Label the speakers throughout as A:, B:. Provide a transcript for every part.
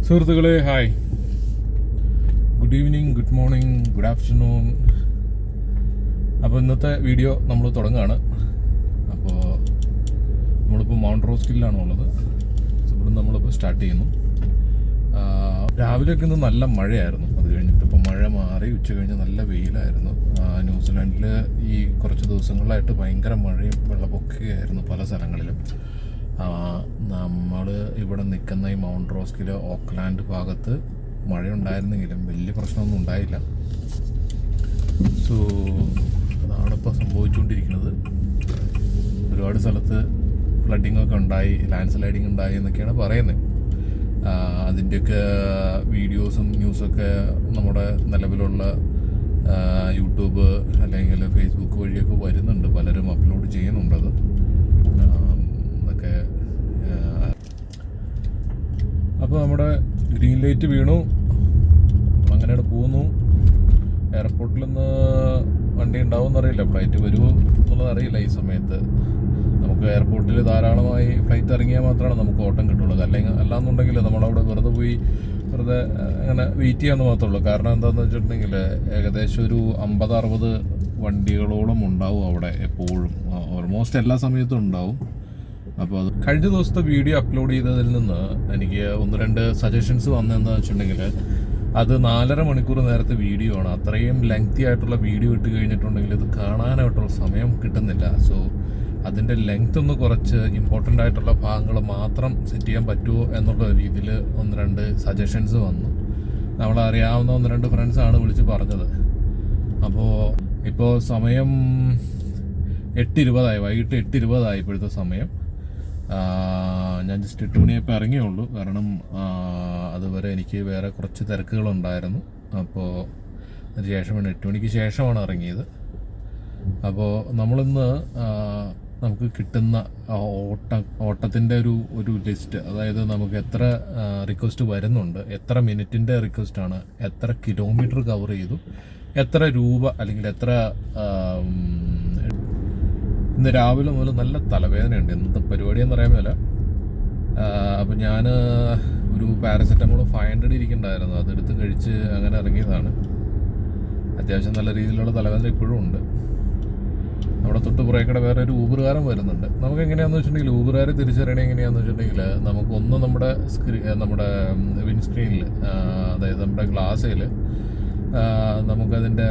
A: സുഹൃത്തുക്കളെ hi, good evening, good morning, good afternoon. അപ്പോൾ ഇന്നത്തെ വീഡിയോ നമ്മൾ തുടങ്ങുകയാണ്. അപ്പോൾ നമ്മളിപ്പോൾ മൗണ്ട് റോസ്കിലാണ് ഉള്ളത്. ഇവിടെ നമ്മളിപ്പോൾ സ്റ്റാർട്ട് ചെയ്യുന്നു. രാവിലെയൊക്കെ ഇന്ന് നല്ല മഴയായിരുന്നു. അത് കഴിഞ്ഞിട്ട് ഇപ്പോൾ മഴ മാറി ഉച്ച കഴിഞ്ഞ് നല്ല വെയിലായിരുന്നു. ന്യൂസിലാൻഡിൽ ഈ കുറച്ച് ദിവസങ്ങളായിട്ട് ഭയങ്കര മഴയും വെള്ളപ്പൊക്കമായിരുന്നു പല സ്ഥലങ്ങളിലും. നമ്മൾ ഇവിടെ നിൽക്കുന്ന ഈ മൗണ്ട് റോസ്കിൽ ഓക്ലാൻഡ് ഭാഗത്ത് മഴയുണ്ടായിരുന്നെങ്കിലും വലിയ പ്രശ്നമൊന്നും ഉണ്ടായില്ല. സോ അതാണിപ്പോൾ സംഭവിച്ചുകൊണ്ടിരിക്കുന്നത്. ഒരുപാട് സ്ഥലത്ത് ഫ്ലഡിങ്ങൊക്കെ ഉണ്ടായി, ലാൻഡ് സ്ലൈഡിങ് ഉണ്ടായി എന്നൊക്കെയാണ് പറയുന്നത്. അതിൻ്റെയൊക്കെ വീഡിയോസും ന്യൂസൊക്കെ നമ്മുടെ നിലവിലുള്ള യൂട്യൂബ് അല്ലെങ്കിൽ ഫേസ്ബുക്ക് വഴിയൊക്കെ വരുന്നുണ്ട്. പലരും അപ്ലോഡ് ചെയ്യുന്നുണ്ടത്. അതൊക്കെ അപ്പോൾ നമ്മുടെ ഗ്രീൻ ലൈറ്റ് വീണു, അങ്ങനെ അവിടെ പോകുന്നു. എയർപോർട്ടിൽ നിന്ന് വണ്ടി ഉണ്ടാവും എന്നറിയില്ല, ഫ്ലൈറ്റ് വരുമോ എന്നുള്ളത് അറിയില്ല. ഈ സമയത്ത് നമുക്ക് എയർപോർട്ടിൽ ധാരാളമായി ഫ്ലൈറ്റ് ഇറങ്ങിയാൽ മാത്രമാണ് നമുക്ക് ഓട്ടം കിട്ടുള്ളൂ. അല്ലെങ്കിൽ അല്ലാന്നുണ്ടെങ്കിൽ നമ്മളവിടെ വെറുതെ പോയി വെറുതെ അങ്ങനെ വെയിറ്റ് ചെയ്യാമെന്ന് മാത്രമേ ഉള്ളൂ. കാരണം എന്താണെന്ന് വെച്ചിട്ടുണ്ടെങ്കിൽ ഏകദേശം ഒരു 50-60 വണ്ടികളോളം ഉണ്ടാവും അവിടെ എപ്പോഴും. ഓൾമോസ്റ്റ് എല്ലാ സമയത്തും ഉണ്ടാവും. അപ്പോൾ അത് കഴിഞ്ഞ ദിവസത്തെ വീഡിയോ അപ്ലോഡ് ചെയ്തതിൽ നിന്ന് എനിക്ക് 1-2 സജഷൻസ് വന്നതെന്ന് വെച്ചിട്ടുണ്ടെങ്കിൽ അത് 4.5 മണിക്കൂർ നേരത്തെ വീഡിയോ ആണ്. അത്രയും ലെങ്തി ആയിട്ടുള്ള വീഡിയോ ഇട്ട് കഴിഞ്ഞിട്ടുണ്ടെങ്കിൽ ഇത് കാണാനായിട്ടുള്ള സമയം കിട്ടുന്നില്ല. സോ അതിൻ്റെ ലെങ്ത് ഒന്ന് കുറച്ച് ഇമ്പോർട്ടൻ്റ് ആയിട്ടുള്ള ഭാഗങ്ങൾ മാത്രം സെറ്റ് ചെയ്യാൻ പറ്റുമോ എന്നുള്ള രീതിയിൽ 1-2 സജഷൻസ് വന്നു. നമ്മളറിയാവുന്ന 1-2 ഫ്രണ്ട്സാണ് വിളിച്ച് പറഞ്ഞത്. അപ്പോൾ ഇപ്പോൾ സമയം 8:20 വൈകിട്ട് 8:20 ഇപ്പോഴത്തെ സമയം. ഞാൻ ജസ്റ്റ് 8 മണിയപ്പോൾ ഇറങ്ങിയുള്ളൂ. കാരണം അതുവരെ എനിക്ക് വേറെ കുറച്ച് തിരക്കുകളുണ്ടായിരുന്നു. അപ്പോൾ അതിനുശേഷമാണ് 8 മണിക്ക് ശേഷമാണ് ഇറങ്ങിയത്. അപ്പോൾ നമ്മളിന്ന് നമുക്ക് കിട്ടുന്ന ഓട്ടത്തിൻ്റെ ഒരു ലിസ്റ്റ്, അതായത് നമുക്ക് എത്ര റിക്വസ്റ്റ് വരുന്നുണ്ട്, എത്ര മിനിറ്റിൻ്റെ റിക്വസ്റ്റാണ്, എത്ര കിലോമീറ്റർ കവർ ചെയ്തു, എത്ര രൂപ അല്ലെങ്കിൽ എത്ര ഇന്ന് രാവിലെ മുതൽ നല്ല തലവേദനയുണ്ട്. ഇന്നത്തെ പരിപാടിയെന്ന് പറയാൻ മേല. അപ്പം ഞാൻ ഒരു പാരസെറ്റമോൾ 500 ഇരിക്കണ്ടായിരുന്നു, അതെടുത്ത് കഴിച്ച് അങ്ങനെ ഇറങ്ങിയതാണ്. അത്യാവശ്യം നല്ല രീതിയിലുള്ള തലവേദന ഇപ്പോഴും ഉണ്ട്. നമ്മുടെ തൊട്ട് പുറകെ വേറെ ഒരു ഊബറുകാരൻ വരുന്നുണ്ട്. നമുക്ക് എങ്ങനെയാണെന്ന് വെച്ചിട്ടുണ്ടെങ്കിൽ ഊബറുകാരെ തിരിച്ചറിയണേ എങ്ങനെയാണെന്ന് വെച്ചിട്ടുണ്ടെങ്കിൽ നമുക്കൊന്ന് നമ്മുടെ വിൻസ്ക്രീനിൽ, അതായത് നമ്മുടെ ഗ്ലാസ്സിൽ നമുക്കതിൻ്റെ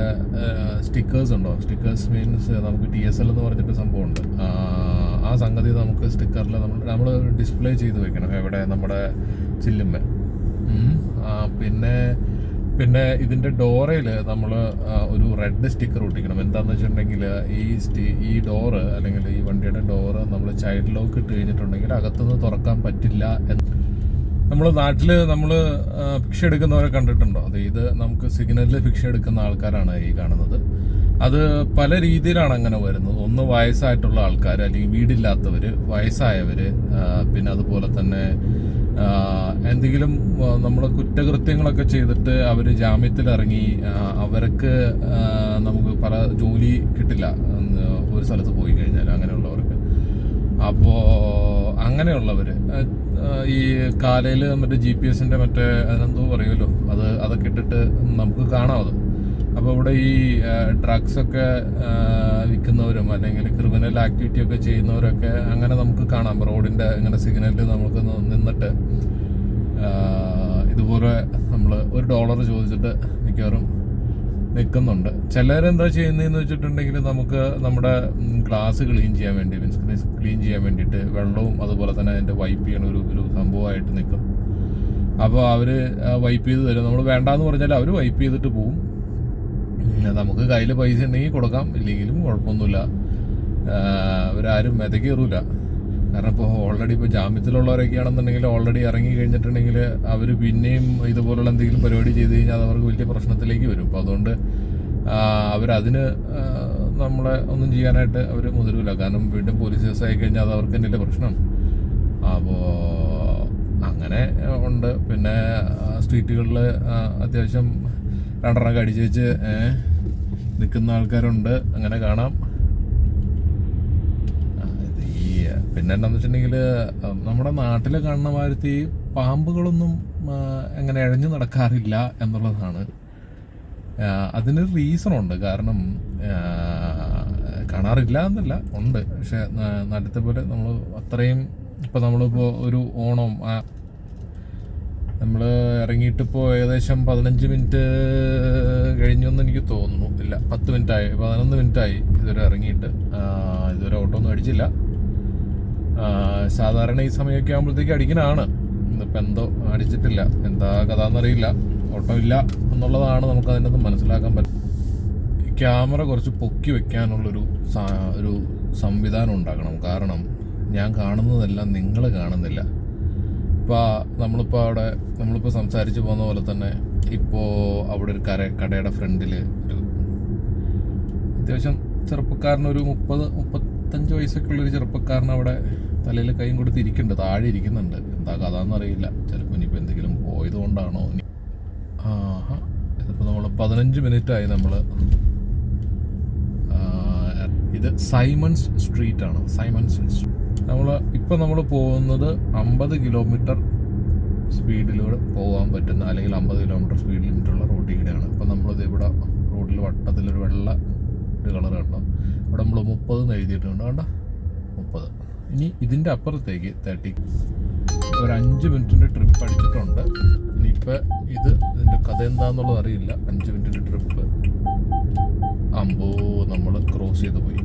A: സ്റ്റിക്കേഴ്സ് ഉണ്ടോ. സ്റ്റിക്കേഴ്സ് മീൻസ് നമുക്ക് TSL എന്ന് പറഞ്ഞിട്ട് സംഭവമുണ്ട്. ആ സംഗതി നമുക്ക് സ്റ്റിക്കറിൽ നമ്മൾ ഡിസ്പ്ലേ ചെയ്ത് വെക്കണം എവിടെ, നമ്മുടെ ചില്ലുമ്മ. പിന്നെ ഇതിൻ്റെ ഡോറയിൽ നമ്മൾ ഒരു റെഡ് സ്റ്റിക്കർ ഒട്ടിക്കണം. എന്താണെന്ന് വെച്ചിട്ടുണ്ടെങ്കിൽ ഈ ഡോറ് അല്ലെങ്കിൽ ഈ വണ്ടിയുടെ ഡോറ് നമ്മൾ ചൈൽഡ് ലോക്ക് ഇട്ട് കഴിഞ്ഞിട്ടുണ്ടെങ്കിൽ അകത്തുനിന്ന് തുറക്കാൻ പറ്റില്ല എന്ന്. നമ്മുടെ നാട്ടിൽ നമ്മൾ ഭിക്ഷ എടുക്കുന്നവരെ കണ്ടിട്ടുണ്ടോ? ഇത് നമുക്ക് സിഗ്നലിൽ ഭിക്ഷ എടുക്കുന്ന ആൾക്കാരാണ് ഈ കാണുന്നത്. അത് പല രീതിയിലാണ് അങ്ങനെ വരുന്നത്. ഒന്ന് വയസ്സായിട്ടുള്ള ആൾക്കാർ, അല്ലെങ്കിൽ വീടില്ലാത്തവർ, വയസ്സായവർ, പിന്നെ അതുപോലെ തന്നെ എന്തെങ്കിലും നമ്മൾ കുറ്റകൃത്യങ്ങളൊക്കെ ചെയ്തിട്ട് അവർ ജാമ്യത്തിലിറങ്ങി അവർക്ക് നമുക്ക് പല ജോലി കിട്ടില്ല ഒരു സ്ഥലത്ത് പോയി കഴിഞ്ഞാൽ അങ്ങനെയുള്ളവർക്ക്. അപ്പോൾ അങ്ങനെയുള്ളവർ ഈ കാലയിൽ മറ്റേ GPS-ൻ്റെ മറ്റേ അതിനെന്തോ പറയുമല്ലോ, അതൊക്കെ ഇട്ടിട്ട് നമുക്ക് കാണാം അത്. അപ്പോൾ ഇവിടെ ഈ ഡ്രഗ്സൊക്കെ വിൽക്കുന്നവരും അല്ലെങ്കിൽ ക്രിമിനൽ ആക്ടിവിറ്റി ഒക്കെ ചെയ്യുന്നവരൊക്കെ അങ്ങനെ നമുക്ക് കാണാം. റോഡിൻ്റെ ഇങ്ങനെ സിഗ്നലിൽ നമുക്ക് നിന്നിട്ട് ഇതുപോലെ നമ്മൾ $1 ചോദിച്ചിട്ട് മിക്കവാറും നിൽക്കുന്നുണ്ട്. ചിലരെന്താ ചെയ്യുന്നതെന്ന് വെച്ചിട്ടുണ്ടെങ്കിൽ നമുക്ക് നമ്മുടെ ഗ്ലാസ് ക്ലീൻ ചെയ്യാൻ വേണ്ടി, വിൻസ്ക്രീൻ ക്ലീൻ ചെയ്യാൻ വേണ്ടിയിട്ട് വെള്ളവും അതുപോലെ തന്നെ അതിൻ്റെ വൈപ്പ് ചെയ്യണ ഒരു സംഭവമായിട്ട് നിൽക്കും. അപ്പോൾ അവർ വൈപ്പ് ചെയ്ത് തരും. നമ്മൾ വേണ്ടാന്ന് പറഞ്ഞാൽ അവർ വൈപ്പ് ചെയ്തിട്ട് പോവും. നമുക്ക് കയ്യിൽ പൈസ ഉണ്ടെങ്കിൽ കൊടുക്കാം, ഇല്ലെങ്കിലും കുഴപ്പമൊന്നുമില്ല. അവരാരും മെതകേറില്ല. കാരണം ഇപ്പോൾ ഓൾറെഡി ഇപ്പോൾ ജാമ്യത്തിലുള്ളവരൊക്കെ ആണെന്നുണ്ടെങ്കിൽ ഓൾറെഡി ഇറങ്ങി കഴിഞ്ഞിട്ടുണ്ടെങ്കിൽ അവർ പിന്നെയും ഇതുപോലുള്ള എന്തെങ്കിലും പരിപാടി ചെയ്ത് കഴിഞ്ഞാൽ അത് അവർക്ക് വലിയ പ്രശ്നത്തിലേക്ക് വരും. അപ്പോൾ അതുകൊണ്ട് അവരതിന് നമ്മളെ ഒന്നും ചെയ്യാനായിട്ട് അവർ മുതിരില്ല. കാരണം വീണ്ടും പോലീസ് കേസ് ആയി കഴിഞ്ഞാൽ അത് അവർക്ക് തന്നെയല്ലേ പ്രശ്നം. അപ്പോൾ അങ്ങനെ ഉണ്ട്. പിന്നെ സ്ട്രീറ്റുകളിൽ അത്യാവശ്യം 2 അടിച്ച് വെച്ച് നിൽക്കുന്ന ആൾക്കാരുണ്ട്, അങ്ങനെ കാണാം. പിന്നെ എന്താണെന്ന് വെച്ചിട്ടുണ്ടെങ്കിൽ നമ്മുടെ നാട്ടിൽ കാണുന്ന മാതിരത്തി പാമ്പുകളൊന്നും അങ്ങനെ ഇഴഞ്ഞു നടക്കാറില്ല എന്നുള്ളതാണ്. അതിന് റീസണുണ്ട്. കാരണം കാണാറില്ല എന്നല്ല, ഉണ്ട്. പക്ഷെ നാട്ടിലത്തെ പോലെ നമ്മൾ അത്രയും ഇപ്പോൾ നമ്മളിപ്പോൾ ഒരു ഓണം നമ്മൾ ഇറങ്ങിയിട്ടിപ്പോൾ ഏകദേശം 15 മിനിറ്റ് കഴിഞ്ഞൊന്നും എനിക്ക് തോന്നുന്നു. ഇല്ല, 10 മിനിറ്റായി, 11 മിനിറ്റായി ഇതുവരെ ഇറങ്ങിയിട്ട്. ഇതുവരെ ഓട്ടോ ഒന്നും അടിച്ചില്ല. സാധാരണ ഈ സമയമൊക്കെ ആകുമ്പോഴത്തേക്ക് അടിക്കണതാണ്. ഇന്നിപ്പോൾ എന്തോ അടിച്ചിട്ടില്ല. എന്താ കഥ എന്നറിയില്ല. ഓട്ടോ ഇല്ല എന്നുള്ളതാണ് നമുക്ക് അതിൻ്റെ ഒന്നും മനസ്സിലാക്കാൻ പറ്റും. ക്യാമറ കുറച്ച് പൊക്കി വെക്കാനുള്ളൊരു ഒരു സംവിധാനം ഉണ്ടാക്കണം. കാരണം ഞാൻ കാണുന്നതെല്ലാം നിങ്ങൾ കാണുന്നില്ല. ഇപ്പോൾ നമ്മളിപ്പോൾ സംസാരിച്ച് പോകുന്ന പോലെ തന്നെ ഇപ്പോൾ അവിടെ ഒരു കടയുടെ ഫ്രണ്ടിൽ ഒരു അത്യാവശ്യം ചെറുപ്പക്കാരനൊരു 30-35 വയസ്സൊക്കെ ഉള്ളൊരു ചെറുപ്പക്കാരൻ അവിടെ തലയിൽ കൈയും കൊടുത്ത് ഇരിക്കുന്നുണ്ട്, താഴെ ഇരിക്കുന്നുണ്ട്. എന്താ കഥ എന്നറിയില്ല. ചിലപ്പോൾ ഇനിയിപ്പോൾ എന്തെങ്കിലും പോയതുകൊണ്ടാണോ? ഇതിപ്പോൾ നമ്മൾ 15 മിനിറ്റായി നമ്മൾ. ഇത് സൈമൺസ് സ്ട്രീറ്റ് ആണ്. നമ്മൾ പോകുന്നത് 50 കിലോമീറ്റർ സ്പീഡിലൂടെ പോകാൻ പറ്റുന്ന, അല്ലെങ്കിൽ 50 കിലോമീറ്റർ സ്പീഡ് ലിമിറ്റുള്ള റോഡിൽ കൂടെയാണ്. ഇപ്പം നമ്മളിത് ഇവിടെ റോഡിൽ വട്ടത്തിലൊരു വെള്ള ഒരു കളർ കണ്ടോ, ഇവിടെ നമ്മൾ 30 എഴുതിയിട്ടുണ്ട്. കണ്ടോ, 30. ഇനി ഇതിൻ്റെ അപ്പുറത്തേക്ക് 30. ഒരു 5 മിനിറ്റിൻ്റെ ട്രിപ്പ് അടിച്ചിട്ടുണ്ട്. ഇനിയിപ്പോൾ ഇതിൻ്റെ കഥ എന്താണെന്നുള്ളത് അറിയില്ല. 5 മിനിറ്റിൻ്റെ ട്രിപ്പ് നമ്മൾ ക്രോസ് ചെയ്ത് പോയി.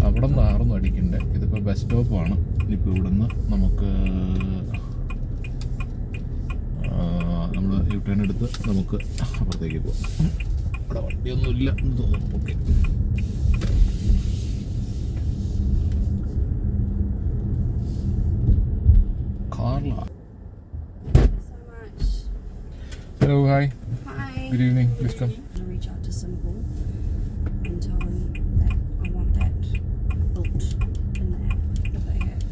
A: അവിടെ നിന്നായിരുന്നു അടിക്കണ്ടേ. ഇതിപ്പോൾ ബസ് സ്റ്റോപ്പാണ്. ഇനിയിപ്പോൾ ഇവിടെ നിന്ന് നമുക്ക് നമ്മൾ യു ടേൺ എടുത്ത് നമുക്ക് അപ്പുറത്തേക്ക് പോകാം. ഇവിടെ വണ്ടിയൊന്നുമില്ല എന്ന് തോന്നുന്നു. Okay, Hello, hi.
B: Hi.
A: Good evening. Please come.
B: To reach out to Simple and tell them that I want that built in the app that they have.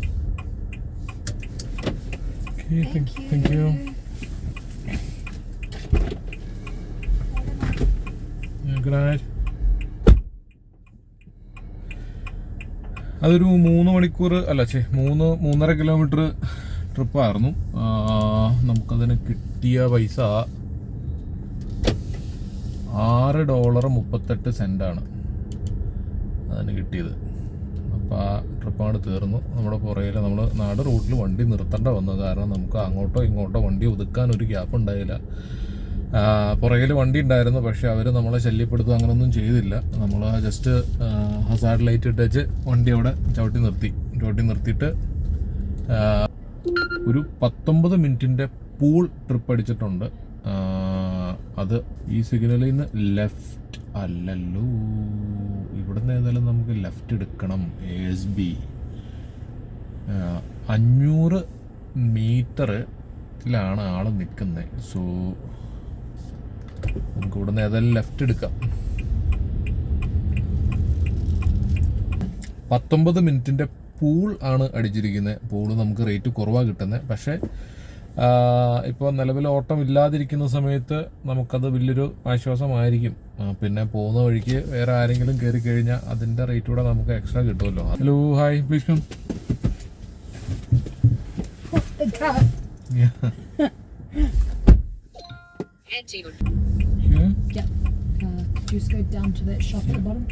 A: Okay, thank you. Yeah, good night. അതൊരു 3 മണിക്കൂർ അല്ല 3.5 kilometre ട്രിപ്പായിരുന്നു. നമുക്കതിന് കിട്ടിയ പൈസ $6.38 അതിന് കിട്ടിയത്. അപ്പോൾ ആ ട്രിപ്പ് അങ്ങോട്ട് തീർന്നു. നമ്മുടെ പുറയിൽ നമ്മൾ റൂട്ടിൽ വണ്ടി നിർത്തേണ്ട വന്നു. കാരണം നമുക്ക് അങ്ങോട്ടോ ഇങ്ങോട്ടോ വണ്ടി ഒതുക്കാൻ ഒരു ഗ്യാപ്പ് ഉണ്ടായില്ല. പുറകിൽ വണ്ടി ഉണ്ടായിരുന്നു, പക്ഷെ അവർ നമ്മളെ ശല്യപ്പെടുത്തുക അങ്ങനെയൊന്നും ചെയ്തില്ല. നമ്മൾ ജസ്റ്റ് ഹസാർഡ് ലൈറ്റ് ഇട്ടേച്ച് വണ്ടി അവിടെ ചവിട്ടി നിർത്തിയിട്ട് ഒരു 19 മിനിറ്റിൻ്റെ പൂൾ ട്രിപ്പ് അടിച്ചിട്ടുണ്ട്. അത് ഈ സിഗ്നലിൽ നിന്ന് ലെഫ്റ്റ് അല്ലല്ലോ, ഇവിടുന്ന് ഏതായാലും നമുക്ക് ലെഫ്റ്റ് എടുക്കണം. ASB 500 മീറ്ററിലാണ് ആൾ നിൽക്കുന്നത്. സോ നമുക്ക് ഇവിടുന്ന് ഏതായാലും ലെഫ്റ്റ് എടുക്കാം. 19 മിനിറ്റിൻ്റെ പൂൾ ആണ് അടിച്ചിരിക്കുന്നത്. പൂള് നമുക്ക് റേറ്റ് കുറവാണ് കിട്ടുന്നത്. പക്ഷേ ഇപ്പോൾ നിലവിൽ ഓട്ടം ഇല്ലാതിരിക്കുന്ന സമയത്ത് നമുക്കത് വലിയൊരു ആശ്വാസമായിരിക്കും. പിന്നെ പോകുന്ന വഴിക്ക് വേറെ ആരെങ്കിലും കയറി കഴിഞ്ഞാൽ അതിൻ്റെ റേറ്റ് കൂടെ നമുക്ക് എക്സ്ട്രാ കിട്ടുമല്ലോ. Hello, hi, please come.
B: Just go down to that shop at the bottom.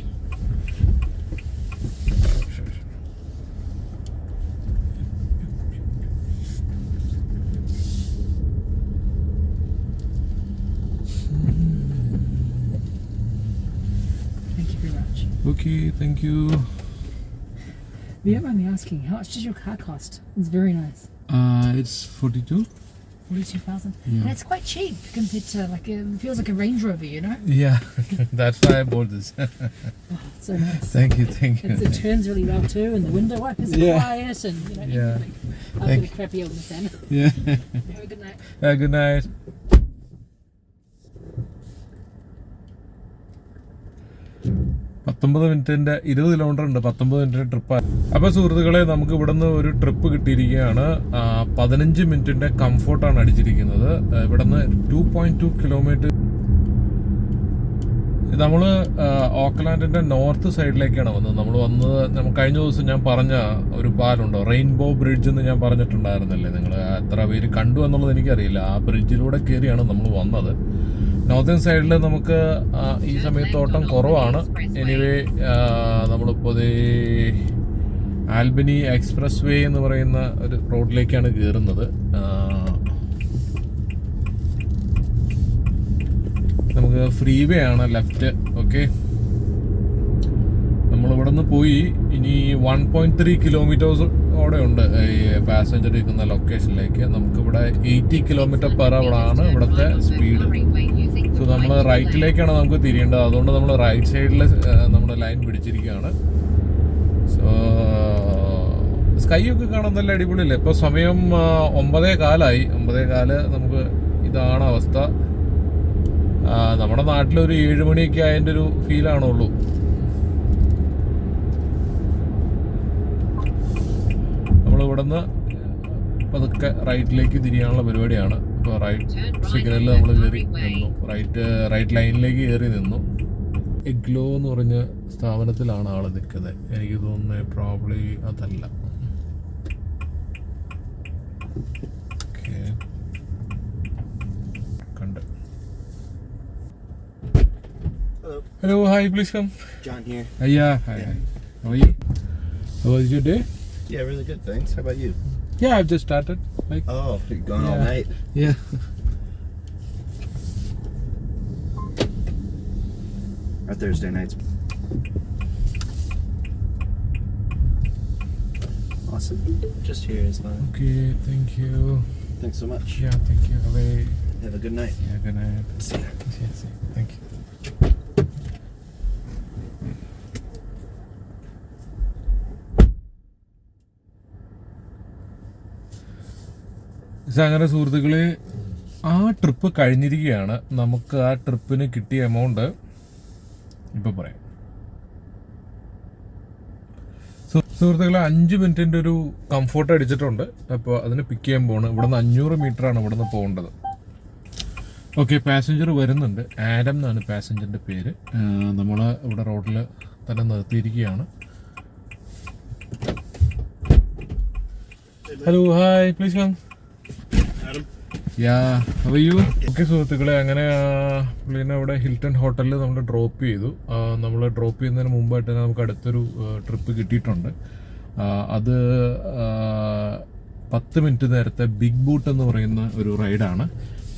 A: Okay, thank you.
C: If you don't mind me asking, how much does your car cost? It's very nice.
A: It's 42.
C: 42,000.
A: Yeah.
C: And it's quite cheap compared to it feels like a Range Rover, you know?
A: Yeah, that's why I bought this.
C: Oh, it's so nice.
A: Thank you.
C: It turns really well too, and the window wipers are quiet, and
A: Yeah.
C: everything. I've got a crappy old Nissan.
A: Yeah.
C: Have a good night.
A: Good night. മിനിറ്റിന്റെ 20 kilometre ഉണ്ട്. 19 മിനിറ്റിന്റെ trip. അപ്പോൾ സുഹൃത്തുക്കളെ, നമുക്ക് ഇവിടുന്ന് ഒരു trip കിട്ടിയിരിക്കുകയാണ്. 15 മിനിറ്റിന്റെ കംഫോർട്ടാണ് അടിച്ചിരിക്കുന്നത്. ഇവിടുന്ന് 2.2 kilometre നമ്മൾ ഓക്ലാൻഡിന്റെ north സൈഡിലേക്കാണ് വന്നത്. നമ്മൾ കഴിഞ്ഞ ദിവസം ഞാൻ പറഞ്ഞ ഒരു പാലുണ്ടോ, റെയിൻബോ ബ്രിഡ്ജ് എന്ന് ഞാൻ പറഞ്ഞിട്ടുണ്ടായിരുന്നില്ലേ, നിങ്ങൾ എത്ര പേര് കണ്ടു എന്നുള്ളത് എനിക്കറിയില്ല. ആ ബ്രിഡ്ജിലൂടെ കയറിയാണ് നമ്മൾ വന്നത്. നോർത്തേൺ സൈഡിൽ നമുക്ക് ഈ സമയത്ത് ഓട്ടം കുറവാണ്. എനിവേ നമ്മളിപ്പോൾ ആൽബനി എക്സ്പ്രസ് വേ എന്ന് പറയുന്ന ഒരു റോഡിലേക്കാണ് കയറുന്നത്. നമുക്ക് ഫ്രീ വേ ആണ് ലെഫ്റ്റ്. ഓക്കെ, നമ്മളിവിടെ നിന്ന് പോയി ഇനി 1.3 കിലോമീറ്റേഴ്സ് ഓടെ ഉണ്ട് ഈ പാസഞ്ചർ ഇരിക്കുന്ന ലൊക്കേഷനിലേക്ക്. നമുക്കിവിടെ 80 km/h ആണ് ഇവിടുത്തെ സ്പീഡ്. സോ നമ്മൾ റൈറ്റിലേക്കാണ് നമുക്ക് തിരിയേണ്ടത്. അതുകൊണ്ട് നമ്മൾ റൈറ്റ് സൈഡിൽ നമ്മുടെ ലൈൻ പിടിച്ചിരിക്കുകയാണ്. സോ സ്കൈ ഒക്കെ കാണാൻ നല്ല അടിപൊളിയല്ലേ. ഇപ്പോൾ സമയം 9:15 9:15. നമുക്ക് ഇതാണ് അവസ്ഥ. നമ്മുടെ നാട്ടിലൊരു 7 മണിയൊക്കെ ആയതിൻ്റെ ഒരു ഫീലാണുള്ളൂ. നമ്മളിവിടെ നിന്ന് പതുക്കെ റൈറ്റിലേക്ക് തിരിയാനുള്ള പരിപാടിയാണ്. ഇപ്പോൾ റൈറ്റ് സിഗ്നലിൽ നമ്മൾ കയറി നിന്നു. റൈറ്റ് ലൈനിലേക്ക് കയറി നിന്നു. എഗ്ലോ എന്ന് പറഞ്ഞ സ്ഥാപനത്തിലാണ് ആൾ നിൽക്കുന്നത്. എനിക്ക് തോന്നുന്നത് പ്രോബ്ലി അതല്ല. ഓക്കെ, കണ്ട്. Hello, hi, please come.
D: John here.
A: Yeah, hi. How are you? How was your day?
D: Yeah, really good, thanks. How about you?
A: Yeah, I've just started.
D: Oh, you're gone all night.
A: Yeah.
D: Our Thursday nights. Awesome. Just here is fine.
A: Okay, thank you.
D: Thanks so much.
A: Yeah, thank you.
D: Have a good night.
A: Yeah, good night.
D: See ya.
A: See. Thank you. അങ്ങനെ സുഹൃത്തുക്കളെ, ആ trip കഴിഞ്ഞിരിക്കുകയാണ്. നമുക്ക് ആ ട്രിപ്പിന് കിട്ടിയ amount ഇപ്പം പറയാം. സുഹൃത്തുക്കളെ, 5 മിനിറ്റിൻ്റെ ഒരു കംഫോർട്ട് അടിച്ചിട്ടുണ്ട്. അപ്പോൾ അതിന് പിക്ക് ചെയ്യാൻ പോകണം. ഇവിടുന്ന് 500 മീറ്ററാണ് ഇവിടുന്ന് പോകേണ്ടത്. ഓക്കെ, പാസഞ്ചർ വരുന്നുണ്ട്. ആഡം എന്നാണ് പാസഞ്ചറിൻ്റെ പേര്. നമ്മൾ ഇവിടെ റോഡിൽ തന്നെ നിർത്തിയിരിക്കുകയാണ്. Hello, hi, please come. Okay സുഹൃത്തുക്കളെ, അങ്ങനെ പുള്ളീനെ ഇവിടെ ഹിൽട്ടൺ ഹോട്ടലിൽ നമ്മൾ ഡ്രോപ്പ് ചെയ്തു. നമ്മൾ ഡ്രോപ്പ് ചെയ്യുന്നതിന് മുമ്പായിട്ട് തന്നെ നമുക്ക് അടുത്തൊരു ട്രിപ്പ് കിട്ടിയിട്ടുണ്ട്. അത് 10 മിനിറ്റ് നേരത്തെ ബിഗ് ബൂട്ട് എന്ന് പറയുന്ന ഒരു റൈഡാണ്.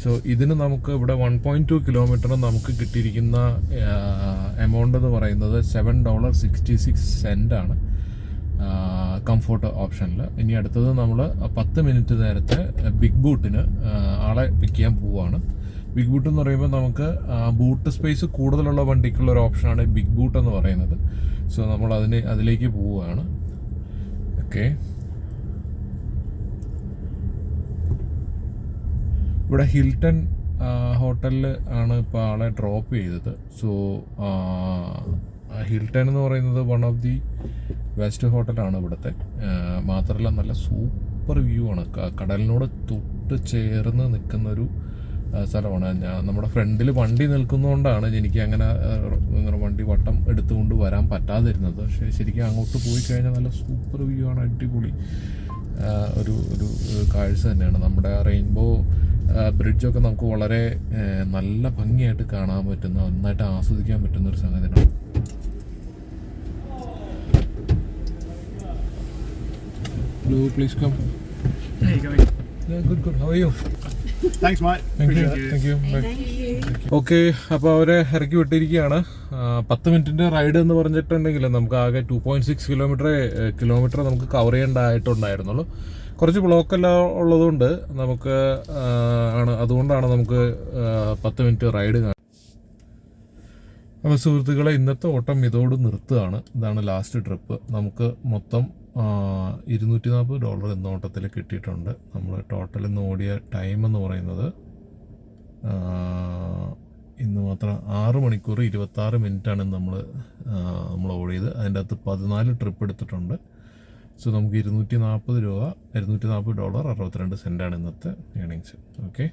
A: സോ ഇതിന് നമുക്ക് ഇവിടെ 1.2 കിലോമീറ്ററിന് നമുക്ക് കിട്ടിയിരിക്കുന്ന എമൗണ്ട് എന്ന് പറയുന്നത് $7.66 ആണ് കംഫോർട്ട് ഓപ്ഷനിൽ. ഇനി അടുത്തത് നമ്മൾ 10 മിനിറ്റ് നേരത്തെ ബിഗ് ബൂട്ടിന് ആളെ പിക്ക് ചെയ്യാൻ പോവുകയാണ്. ബിഗ് ബൂട്ട് എന്ന് പറയുമ്പോൾ നമുക്ക് ബൂട്ട് സ്പേസ് കൂടുതലുള്ള വണ്ടിക്കുള്ള ഒരു ഓപ്ഷനാണ് ബിഗ് ബൂട്ട് എന്ന് പറയുന്നത്. സോ നമ്മൾ അതിലേക്ക് പോവുകയാണ്. ഓക്കെ, ഇവിടെ ഹിൽട്ടൺ ഹോട്ടലിൽ ആണ് ഇപ്പോൾ ആളെ ഡ്രോപ്പ് ചെയ്തത്. സോ ഹിൽട്ടൺ എന്ന് പറയുന്നത് വൺ ഓഫ് ദി ബെസ്റ്റ് ഹോട്ടലാണ് ഇവിടുത്തെ. മാത്രമല്ല നല്ല സൂപ്പർ വ്യൂ ആണ്. കടലിനോട് തൊട്ട് ചേർന്ന് നിൽക്കുന്നൊരു സ്ഥലമാണ്. നമ്മുടെ ഫ്രണ്ടിൽ വണ്ടി നിൽക്കുന്നതുകൊണ്ടാണ് എനിക്ക് അങ്ങനെ വണ്ടി വട്ടം എടുത്തുകൊണ്ട് വരാൻ പറ്റാതിരുന്നത്. പക്ഷേ ശരിക്കും അങ്ങോട്ട് പോയി കഴിഞ്ഞാൽ നല്ല സൂപ്പർ വ്യൂ ആണ്. അടിപൊളി ഒരു കാഴ്ച തന്നെയാണ്. നമ്മുടെ റെയിൻബോ ബ്രിഡ്ജൊക്കെ നമുക്ക് വളരെ നല്ല ഭംഗിയായിട്ട് കാണാൻ പറ്റുന്ന, നന്നായിട്ട് ആസ്വദിക്കാൻ പറ്റുന്ന ഒരു സംഗതിയാണ്. Hello, please come.
C: There you go.
A: Yeah, good. How are you?
D: Thanks, mate.
A: Thank you. Okay, അപ്പോൾ അവരെ ഇറക്കി വിട്ടിരിക്കുകയാണ്. 10 മിനിറ്റിൻ്റെ റൈഡ് എന്ന് പറഞ്ഞിട്ടുണ്ടെങ്കിൽ നമുക്ക് ആകെ 2.6 കിലോമീറ്റർ നമുക്ക് കവർ ചെയ്യേണ്ടതായിട്ടുണ്ടായിരുന്നുള്ളൂ. കുറച്ച് ബ്ലോക്കെല്ലാം ഉള്ളതുകൊണ്ട് നമുക്ക് അതുകൊണ്ടാണ് നമുക്ക് 10 മിനിറ്റ് റൈഡ്. അപ്പോൾ സുഹൃത്തുക്കളെ, ഇന്നത്തെ ഓട്ടം ഇതോട് നിർത്തുകയാണ്. ഇതാണ് ലാസ്റ്റ് ട്രിപ്പ്. നമുക്ക് മൊത്തം $240 ഇന്ന് ഓട്ടത്തിൽ കിട്ടിയിട്ടുണ്ട്. നമ്മൾ ടോട്ടൽ ഇന്ന് ഓടിയ ടൈം എന്ന് പറയുന്നത് ഇന്ന് മാത്രം 6 മണിക്കൂർ 26 മിനിറ്റാണ് നമ്മൾ ഓടിയത്. അതിൻ്റെ അകത്ത് 14 ട്രിപ്പ് എടുത്തിട്ടുണ്ട്. സോ നമുക്ക് $240 $240 62 സെൻറ്റാണ് ഇന്നത്തെ ഏണിങ്സ്. ഓക്കെ.